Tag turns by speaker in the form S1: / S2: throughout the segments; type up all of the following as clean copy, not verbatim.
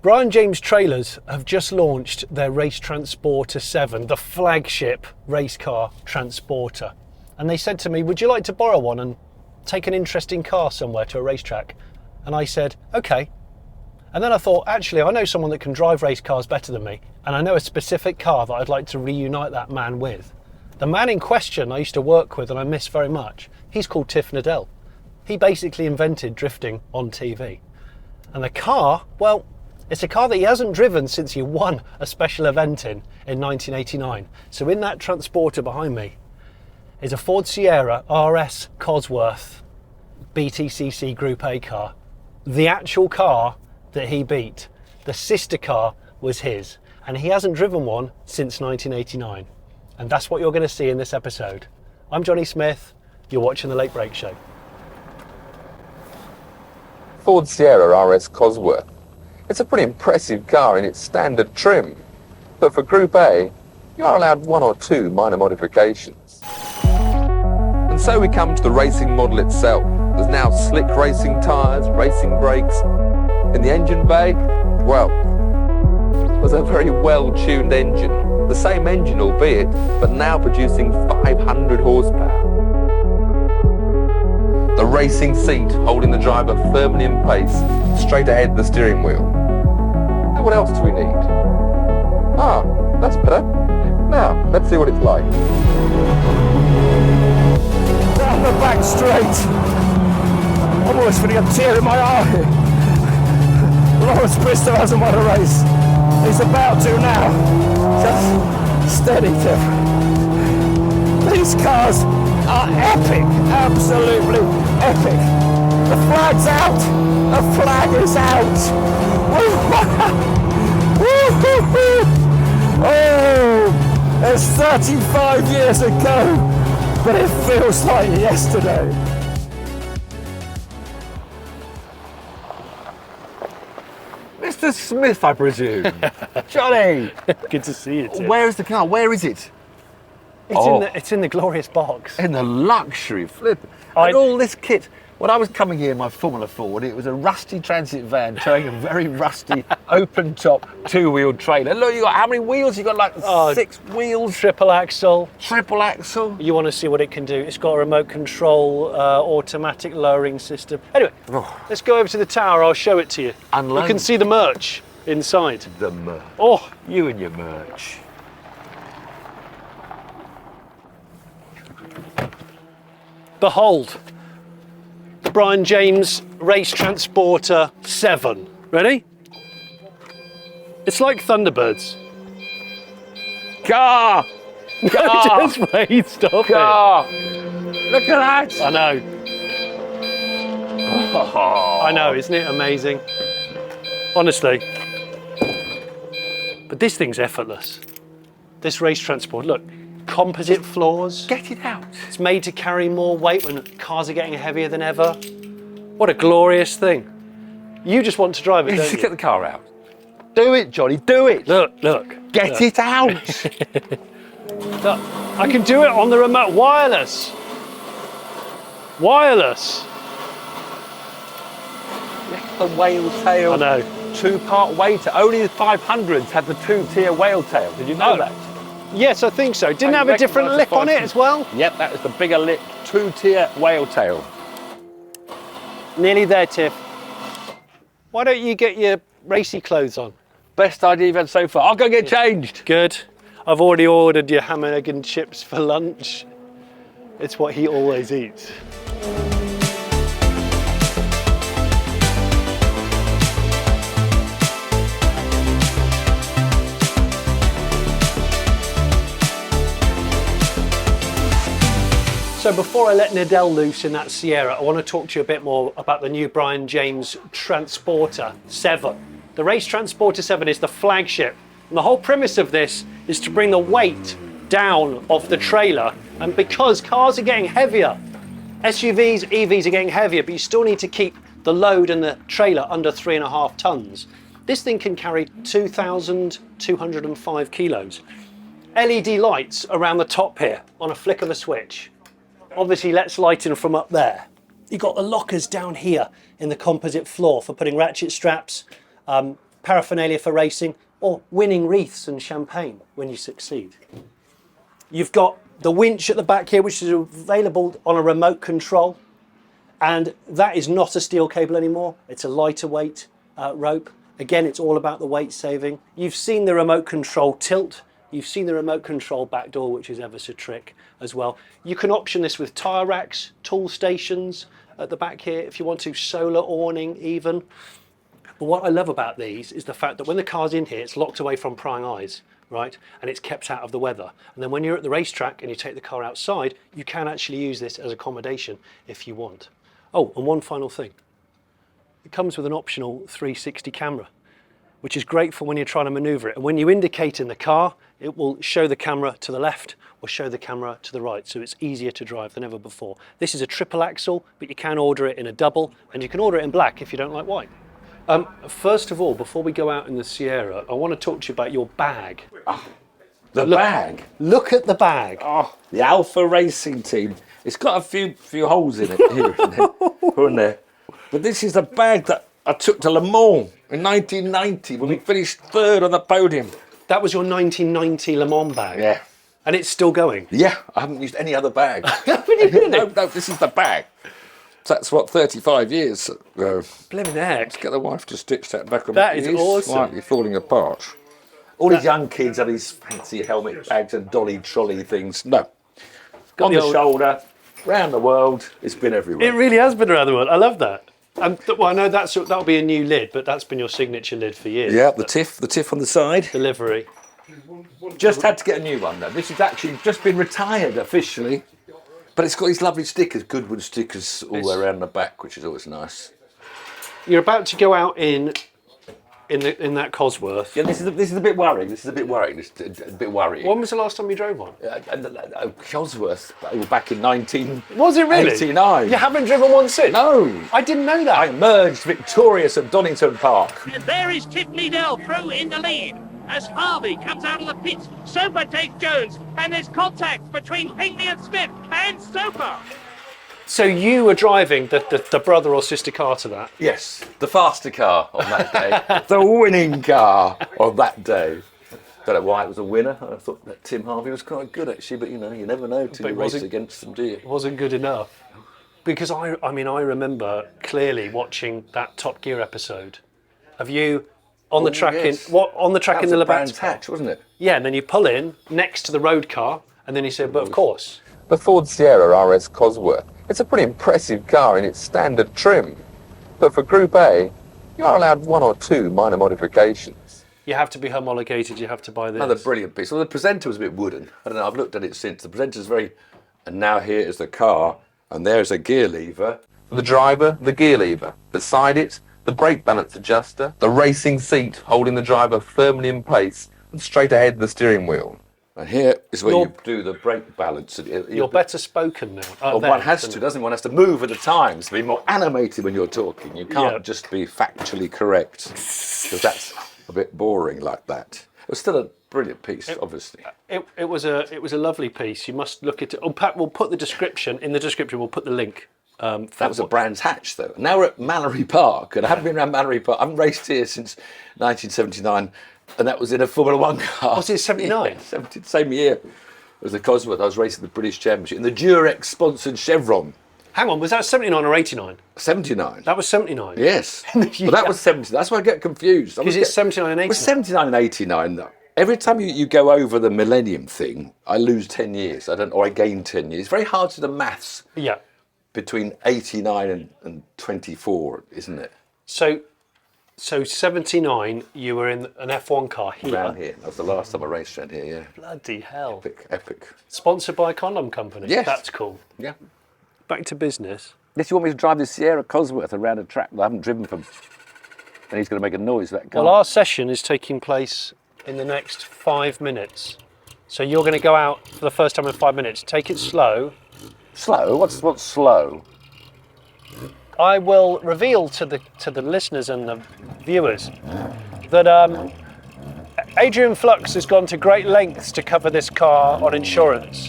S1: Brian James Trailers have just launched their Race Transporter 7, the flagship race car transporter. And they said to me, would you like to borrow one and take an interesting car somewhere to a racetrack? And I said, okay. And then I thought, actually, I know someone that can drive race cars better than me, and I know a specific car that I'd like to reunite that man with. The man in question I used to work with and I miss very much, he's called Tiff Needell. He basically invented drifting on TV. And the car, well, it's a car that he hasn't driven since he won a special event in 1989. So in that transporter behind me is a Ford Sierra RS Cosworth BTCC Group A car. The actual car that he beat. The sister car was his. And he hasn't driven one since 1989. And that's what you're going to see in this episode. I'm Jonny Smith. You're watching The Late Break Show.
S2: Ford Sierra RS Cosworth. It's a pretty impressive car in its standard trim, but for Group A, you are allowed one or two minor modifications. And so we come to the racing model itself. There's now slick racing tyres, racing brakes. In the engine bay, well, there's a very well-tuned engine. The same engine, albeit, but now producing 500 horsepower. The racing seat holding the driver firmly in place, straight ahead the steering wheel. Now what else do we need? Ah, that's better. Now, let's see what it's like.
S3: Down the back straight. I'm almost feeling a tear in my eye. Lawrence Bristow hasn't won a race. He's about to now. Just steady, Tiff. These cars are epic, absolutely epic. The flag's out. The flag is out. Oh, it's 35 years ago, but it feels like yesterday.
S2: Mr. Smith, I presume. Jonny!
S1: Good to see you, Tim.
S2: Where is the car? Where is it?
S1: It's in the glorious box.
S2: In the luxury flip. And all this kit. When I was coming here in my Formula Ford, it was a rusty transit van towing a very rusty open top two-wheeled trailer. Look, you got how many wheels? You got like 6 wheels.
S1: Triple axle.
S2: Triple axle.
S1: You want to see what it can do. It's got a remote control automatic lowering system. Anyway, let's go over to the tower. I'll show it to you.
S2: Unload.
S1: You can see the merch inside.
S2: The merch.
S1: Oh,
S2: You and your merch.
S1: behold. The Brian James Race Transporter 7. Ready? It's like Thunderbirds.
S2: Car! Car!
S1: Just wait, stop
S2: Car! Look at that!
S1: it. I know. I know, isn't it amazing? Honestly. But this thing's effortless. This race transport, look, composite floors.
S2: Get it out.
S1: It's made to carry more weight when cars are getting heavier than ever. What a glorious thing. You just want to drive it, don't you?
S2: Get the car out. Do it, Jonny, do it.
S1: Look.
S2: Get it out.
S1: Look, I can do it on the remote. Wireless. Wireless.
S2: The whale tail.
S1: I know.
S2: 2-part whale tail. Only the 500s had the 2-tier whale tail. Did you know that?
S1: Yes, I think so. Didn't it have a different lip on it as well?
S2: Yep, that was the bigger lip, 2-tier whale tail.
S1: Nearly there, Tiff. Why don't you get your racy clothes on?
S2: Best idea you've had so far. I'll go get changed.
S1: Good. I've already ordered your ham and egg and chips for lunch. It's what he always eats. So before I let Needell loose in that Sierra, I want to talk to you a bit more about the new Brian James Transporter 7. The Race Transporter 7 is the flagship. And the whole premise of this is to bring the weight down off the trailer. And because cars are getting heavier, SUVs, EVs are getting heavier, but you still need to keep the load and the trailer under 3.5 tons. This thing can carry 2,205 kilos. LED lights around the top here on a flick of a switch. Obviously lets light in from up there. You've got the lockers down here in the composite floor for putting ratchet straps, paraphernalia for racing, or winning wreaths and champagne when you succeed. You've got the winch at the back here, which is available on a remote control, and that is not a steel cable anymore. It's a lighter weight rope. Again, it's all about the weight saving. You've seen the remote control tilt. You've seen the remote control back door, which is ever so trick as well. You can option this with tyre racks, tool stations at the back here if you want to, solar awning even. But what I love about these is the fact that when the car's in here, it's locked away from prying eyes, right? And it's kept out of the weather. And then when you're at the racetrack and you take the car outside, you can actually use this as accommodation if you want. Oh, and one final thing. It comes with an optional 360 camera, which is great for when you're trying to maneuver it. And when you indicate in the car, it will show the camera to the left or show the camera to the right, so it's easier to drive than ever before. This is a triple axle, but you can order it in a double, and you can order it in black if you don't like white. First of all, before we go out in the Sierra, I want to talk to you about your bag.
S3: The bag?
S1: Look at the bag.
S3: Oh, the Alpha Racing Team. It's got a few holes in it here and there. But this is the bag that I took to Le Mans in 1990 when we finished third on the podium.
S1: That was your 1990 Le Mans bag?
S3: Yeah.
S1: And it's still going?
S3: Yeah, I haven't used any other bag.
S1: Really?
S3: No, this is the bag. So that's what, 35 years ago.
S1: Blimmin' heck.
S3: Let's get the wife to stitch that back on.
S1: That is awesome.
S3: Slightly falling apart. All these young kids have these fancy helmet bags and dolly trolley things. No. On the shoulder, round the world, it's been everywhere.
S1: It really has been around the world. I love that. Well, I know that'll be a new lid, but that's been your signature lid for years.
S3: Yeah, the Tiff on the side.
S1: Delivery.
S3: Just had to get a new one though. This has actually just been retired officially. But it's got these lovely stickers, Goodwood stickers all the way around the back, which is always nice.
S1: You're about to go out in that Cosworth.
S3: Yeah, this is a bit worrying. This is a bit worrying.
S1: When was the last time you drove one?
S3: Cosworth, back in 1989.
S1: Was it really? You haven't driven one since?
S3: No.
S1: I didn't know that.
S3: I emerged victorious at Donington Park.
S4: And there is Tiff Needell through in the lead. As Harvey comes out of the pits, Soper takes Jones, and there's contact between Pinkley and Smith and Soper.
S1: So you were driving the brother or sister car to that?
S3: Yes, the faster car on that day. The winning car on that day. Don't know why it was a winner. I thought that Tim Harvey was quite good actually, but you know, you never know till you race against them, do you?
S1: It wasn't good enough. Because I remember clearly watching that Top Gear episode of you on the track in the Labatts
S3: hatch, wasn't it?
S1: Yeah, and then you pull in next to the road car, and then you say, but of course.
S2: The Ford Sierra RS Cosworth. It's a pretty impressive car in its standard trim. But for Group A, you are allowed one or two minor modifications.
S1: You have to be homologated, you have to buy this.
S3: Another brilliant piece. Well, the presenter was a bit wooden. I don't know, I've looked at it since. The presenter's very... And now here is the car, and there's a gear lever.
S2: For the driver, the gear lever. Beside it, the brake balance adjuster, the racing seat holding the driver firmly in place, and straight ahead the steering wheel.
S3: And here is where you do the brake balance.
S1: You're better spoken now.
S3: Well, one has to, doesn't one? Has to move at the times to be more animated when you're talking. You can't just be factually correct, because that's a bit boring like that. It was still a brilliant piece, obviously.
S1: It was a lovely piece. You must look at it. Oh, Pat, we'll put the description in the description. We'll put the link.
S3: That was a Brands Hatch, though. Now we're at Mallory Park, and I haven't been around Mallory Park. I haven't raced here since 1979. And that was in a Formula One car.
S1: Was it 79?
S3: Yeah, same year as the Cosworth. I was racing the British Championship in the Durex-sponsored Chevron.
S1: Hang on, was that 79 or 89?
S3: 79.
S1: That was 79?
S3: Yes. Well, that was 70. That's why I get confused.
S1: Because it's 79 and 89.
S3: It was 79 and 89, though. Every time you go over the millennium thing, I lose 10 years. Or I gain 10 years. It's very hard to do the maths.
S1: Yeah.
S3: Between 89 and 24, isn't it?
S1: So 79, you were in an F1 car here.
S3: Around here. That was the last time I raced around here, yeah.
S1: Bloody hell.
S3: Epic.
S1: Sponsored by a condom company.
S3: Yes.
S1: That's cool.
S3: Yeah.
S1: Back to business.
S3: If you want me to drive the Sierra Cosworth around a track that I haven't driven from, then he's going to make a noise, that car.
S1: Well, our session is taking place in the next 5 minutes. So you're going to go out for the first time in 5 minutes. Take it slow.
S3: Slow? What's slow?
S1: I will reveal to the listeners and the viewers that Adrian Flux has gone to great lengths to cover this car on insurance.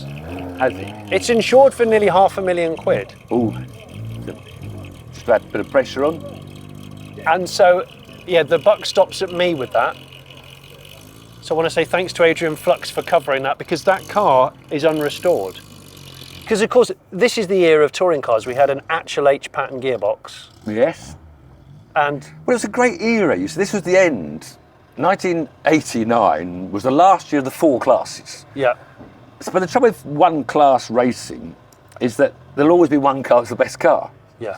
S3: Has he?
S1: It's insured for nearly £500,000.
S3: Ooh. Just had a bit of pressure on.
S1: And so yeah, the buck stops at me with that. So I want to say thanks to Adrian Flux for covering that, because that car is unrestored. Because of course, this is the era of touring cars. We had an actual H-pattern gearbox.
S3: Yes.
S1: And
S3: Well, it was a great era. You see, this was the end. 1989 was the last year of the 4 classes.
S1: yeah,
S3: But the trouble with one class racing is that there'll always be one car that's the best car.
S1: yeah,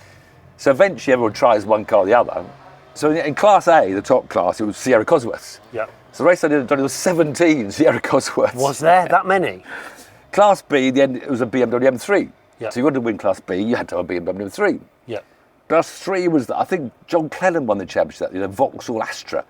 S3: So eventually everyone tries one car or the other. So in Class A, the top class, it was Sierra Cosworths.
S1: yeah.
S3: So the race I did at Donington was 17 Sierra Cosworths.
S1: Was there that many?
S3: Class B, the end, it was a BMW M3.
S1: Yeah.
S3: So you wanted to win Class B, you had to have a BMW M3.
S1: Yeah,
S3: Class 3 was, I think John Clennon won the championship, the Vauxhall Astra.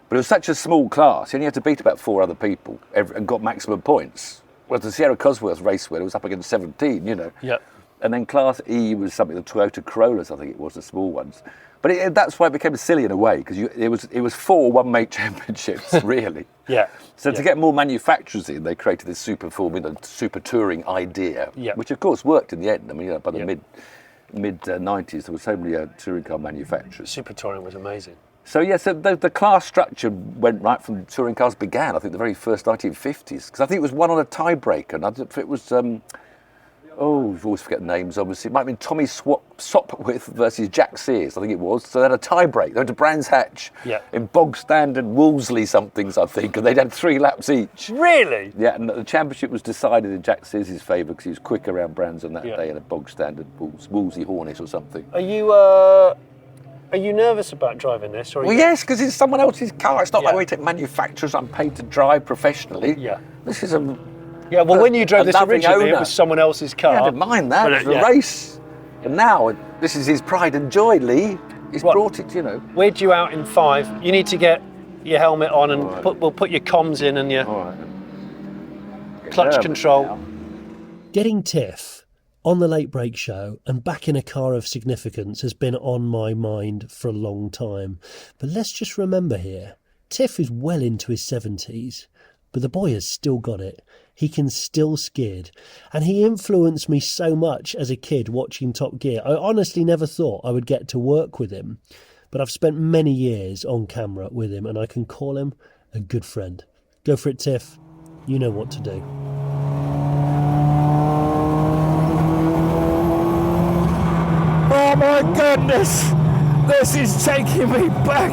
S3: But it was such a small class, you only had to beat about 4 other people and got maximum points. Whereas the Sierra Cosworth race winner was up against 17, you know.
S1: yeah.
S3: And then Class E was something, the Toyota Corollas, I think it was, the small ones. But that's why it became silly in a way, because it was 4 one-mate championships, really.
S1: Yeah.
S3: So
S1: yeah.
S3: to get more manufacturers in, they created this super Formula, super touring idea,
S1: Yeah.
S3: which of course worked in the end. I mean, by the
S1: Yeah.
S3: mid 90s, there were so many touring car manufacturers.
S1: Super touring was amazing.
S3: So yeah, so the class structure went right from touring cars began. I think the very first 1950s, because I think it was won on a tiebreaker, and I don't know if it was. You always forget names, obviously. It might have been Tommy Sopwith versus Jack Sears, I think it was. So they had a tie-break. They went to Brands Hatch
S1: Yeah.
S3: in bog standard Wolseley somethings, I think, and they'd had 3 laps each.
S1: Really?
S3: Yeah, and the championship was decided in Jack Sears' favour because he was quick around Brands on that
S1: Yeah.
S3: day in a bog standard Wolseley Hornet or something.
S1: Are you nervous about driving this? Or are
S3: Well,
S1: you...
S3: yes, because it's someone else's car. It's not
S1: Yeah.
S3: like we take manufacturers I'm paid to drive professionally.
S1: Yeah.
S3: This is a
S1: Yeah, well, when you drove this
S3: loving
S1: originally, it
S3: owner.
S1: was someone else's car.
S3: Yeah, I didn't mind that.
S1: But,
S3: It was a
S1: yeah.
S3: race. And now, this is his pride and joy, Lee. He's
S1: What?
S3: brought it, you know.
S1: We're due out in 5. You need to get your helmet on and
S3: All right.
S1: we'll put your comms in and your
S3: All right.
S1: clutch control.
S3: Now.
S5: Getting Tiff on the Late Break Show and back in a car of significance has been on my mind for a long time. But let's just remember here, Tiff is well into his 70s, but the boy has still got it. He can still skid. And he influenced me so much as a kid watching Top Gear. I honestly never thought I would get to work with him. But I've spent many years on camera with him and I can call him a good friend. Go for it, Tiff. You know what to do.
S3: Oh my goodness! This is taking me back.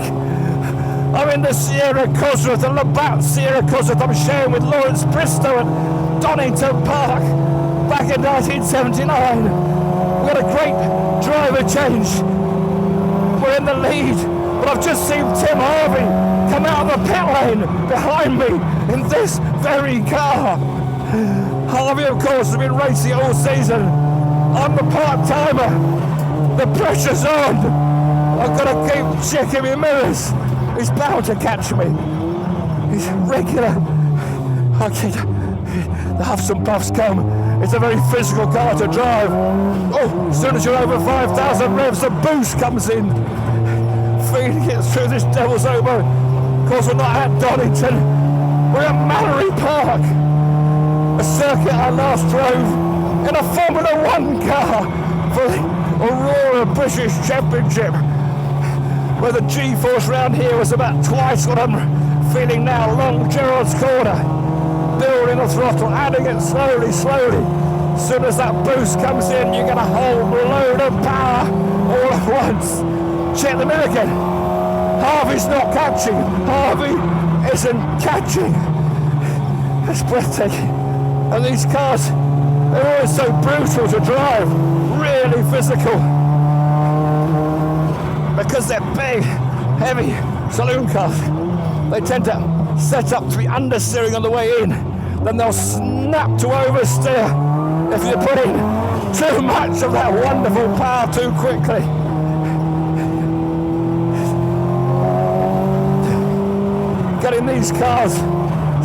S3: I'm in the Sierra Cosworth, the Labatts Sierra Cosworth I'm sharing with Lawrence Bristow at Donington Park back in 1979. We had a great driver change. We're in the lead, but I've just seen Tim Harvey come out of the pit lane behind me in this very car. Harvey, of course, has been racing all season. I'm the part-timer. The pressure's on. I've got to keep checking my mirrors. He's bound to catch me. He's regular. The huffs and puffs come. It's a very physical car to drive. Oh, as soon as you're over 5,000 revs, the boost comes in. Feeding it through this devil's elbow. Of course, we're not at Donington. We're at Mallory Park. A circuit I last drove in a Formula 1 car for the Aurora British Championship, where the G-force round here was about twice what I'm feeling now. Long Gerrard's corner, building the throttle, adding it slowly. As soon as that boost comes in, you get a whole load of power all at once. Check the mirror again. Harvey's not catching. Harvey isn't catching. It's breathtaking. And these cars, they're always so brutal to drive, really physical. Because they're big, heavy saloon cars, they tend to set up to be understeering on the way in. Then they'll snap to oversteer if you put in too much of that wonderful power too quickly. Getting these cars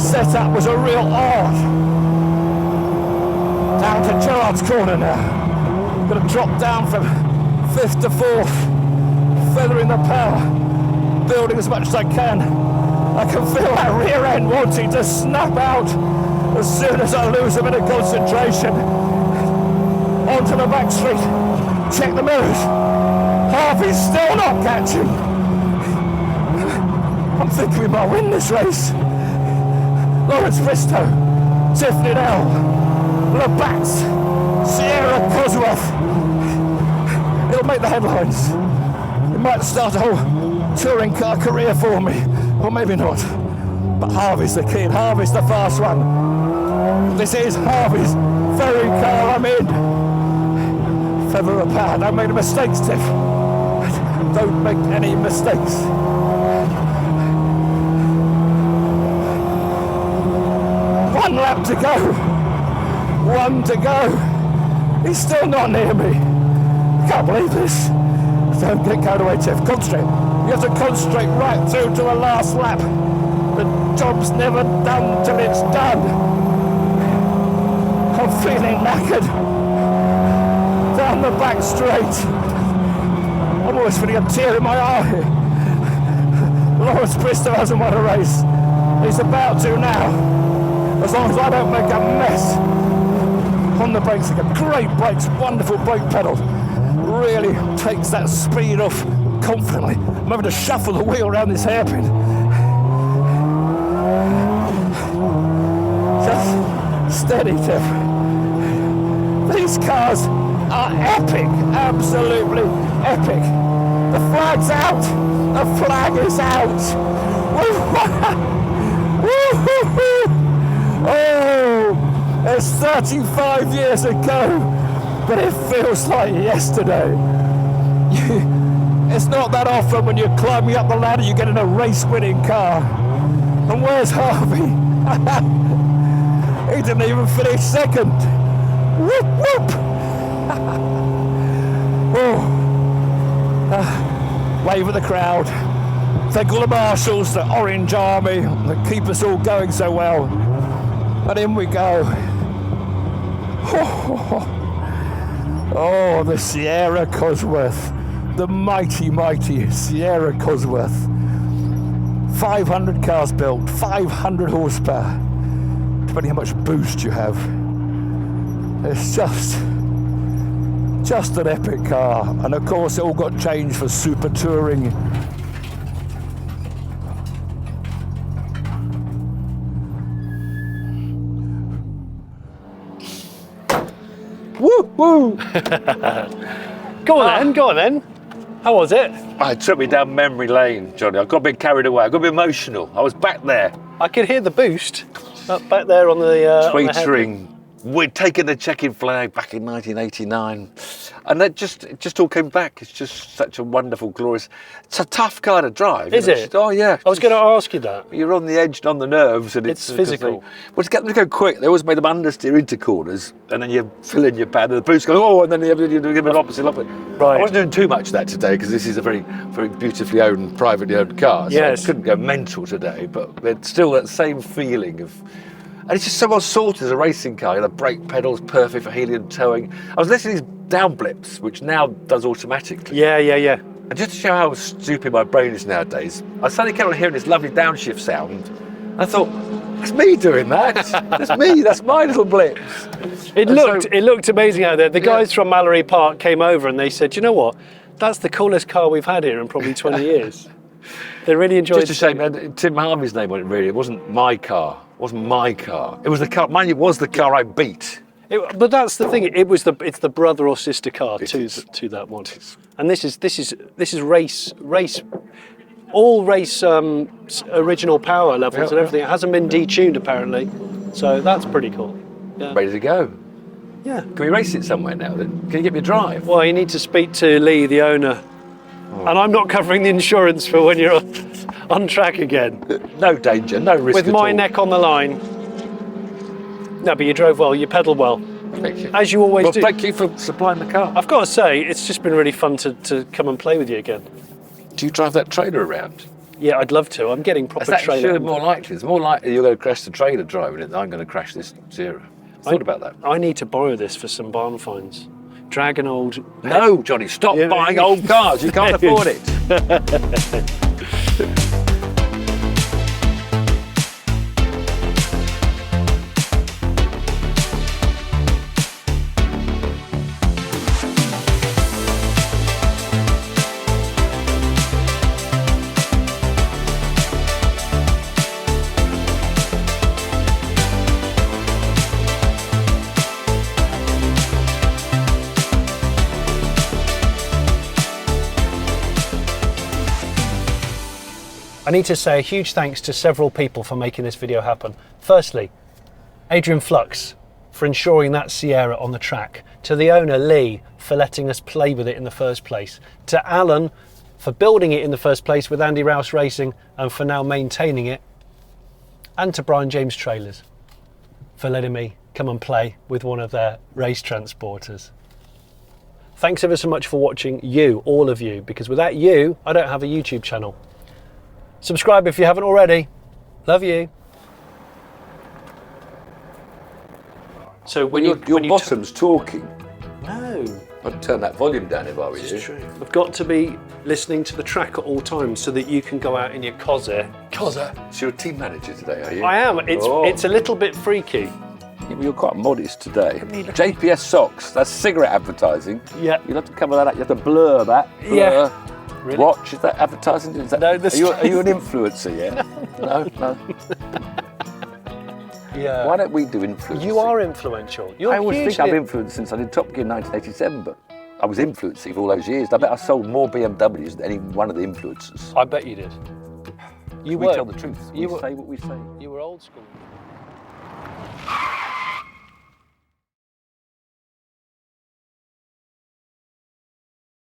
S3: set up was a real art. Down to Gerrard's corner now. Going to drop down from 5th to 4th, feathering the power, building as much as I can. I can feel that rear end wanting to snap out as soon as I lose a bit of concentration. Onto the back street, check the mirrors. Harvey's still not catching. I'm thinking we might win this race. Lawrence Bristow, Tiff Needell, Labatts, Sierra Cosworth. It'll make the headlines. It might start a whole touring car career for me, or maybe not. But Harvey's the key, and Harvey's the fast one. This is Harvey's very car I'm in. Feather a pound. Don't make any mistakes, Tiff. Don't make any mistakes. One lap to go. One to go. He's still not near me. Can't believe this. Don't get carried away, Tiff. Concentrate. You have to concentrate right through to the last lap. The job's never done till it's done. I'm feeling knackered. Down the back straight. I'm always feeling a tear in my eye. Lawrence Bristow hasn't won a race. He's about to now. As long as I don't make a mess. On the brakes again. Great brakes, wonderful brake pedal. Really takes that speed off confidently. I'm having to shuffle the wheel around this hairpin. Just steady, Tiff. These cars are epic, absolutely epic. The flag's out. The flag is out. Oh, it's 35 years ago, but it feels like yesterday. It's not that often when you're climbing up the ladder you get in a race-winning car. And where's Harvey? He didn't even finish second. Whoop, whoop. Wave at the crowd. Thank all the marshals, the Orange Army, that keep us all going so well. And in we go. Oh, the Sierra Cosworth. The mighty, mighty Sierra Cosworth. 500 cars built, 500 horsepower. Depending how much boost you have. It's just an epic car. And of course it all got changed for super touring.
S6: Woo woo!
S1: Go on then. How was it?
S6: It took me down memory lane, Johnny. I got a bit carried away. I got a bit emotional. I was back there,
S1: I could hear the boost up back there on the
S6: tweetering. We'd taken the checkered flag back in 1989, and that just all came back. It's just such a wonderful, glorious. It's a tough car to drive.
S1: Is it?
S6: Oh yeah.
S1: I was going to ask you that.
S6: You're on the edge, on the nerves, and
S1: It's physical.
S6: Well, to get them to go quick, they always made them understeer into corners, and then you fill in your pad, and the boost goes, oh, and then you give it opposite.
S1: Right.
S6: I wasn't doing too much of that today because this is a very, very beautifully owned, privately owned car. So
S1: Yes.
S6: I couldn't go mental today, but it's still that same feeling of. And it's just so well sorted as a racing car. The brake pedals perfect for helium towing. I was listening to these down blips, which now does automatically.
S1: Yeah.
S6: And just to show how stupid my brain is nowadays, I suddenly kept on hearing this lovely downshift sound. I thought, that's me doing that. That's me. That's my little blips.
S1: It looked amazing out there. The guys from Mallory Park came over and they said, you know what? That's the coolest car we've had here in probably 20 years. They really enjoyed it.
S6: Just a shame, and Tim Harvey's name on it really. It wasn't my car. It wasn't my car. It was the car. Mind you, it was the car I beat.
S1: But that's the thing. It's the brother or sister car to that one. And this is race. All race original power levels and everything. It hasn't been detuned apparently, so that's pretty cool. Yeah.
S6: Ready to go.
S1: Yeah.
S6: Can we race it somewhere now then? Can you get me a drive?
S1: Well, you need to speak to Lee, the owner. And I'm not covering the insurance for when you're on track again.
S6: No danger, no risk
S1: With
S6: at
S1: my
S6: all.
S1: neck on the line. No, but you drove well, you pedalled well.
S6: Thank you.
S1: As you always do.
S6: Thank you for supplying the car.
S1: I've got to say, it's just been really fun to come and play with you again.
S6: Do you drive that trailer around?
S1: Yeah, I'd love to. I'm getting proper
S6: That's
S1: trailer.
S6: actually more likely. It's more likely you're going to crash the trailer driving it than I'm going to crash this Sierra. Thought about that.
S1: I need to borrow this for some barn finds. Drag an old...
S6: No, Johnny, stop
S1: Yeah.
S6: buying old cars. You can't afford it.
S1: I need to say a huge thanks to several people for making this video happen. Firstly, Adrian Flux for ensuring that Sierra on the track, to the owner Lee for letting us play with it in the first place, to Alan for building it in the first place with Andy Rouse Racing and for now maintaining it, and to Brian James Trailers for letting me come and play with one of their race transporters. Thanks ever so much for watching, you, all of you, because without you, I don't have a YouTube channel. Subscribe if you haven't already. Love you. So when
S6: Your
S1: you
S6: bottom's talking.
S1: No,
S6: I'd turn that volume down if I were you.
S1: it's true. I've got to be listening to the track at all times so that you can go out in your Cosworth.
S6: So you're a team manager today, are you?
S1: I am. It's a little bit freaky.
S6: You're quite modest today. JPS socks, that's cigarette advertising.
S1: Yeah.
S6: You'll have to cover that up. You have to blur that. Blur.
S1: Yeah. Really?
S6: Watch, is that advertising? Is that,
S1: No,
S6: are you an influencer, yeah? No.
S1: Yeah.
S6: Why don't we do influencing?
S1: You are influential. You're
S6: I always think
S1: hugely-
S6: I've influenced since I did Top Gear in 1987, but I was influencing for all those years. I bet I sold more BMWs than any one of the influencers.
S1: I bet you did. You
S6: We
S1: were.
S6: tell the truth. We
S1: You were-
S6: say what we say.
S1: You were old school.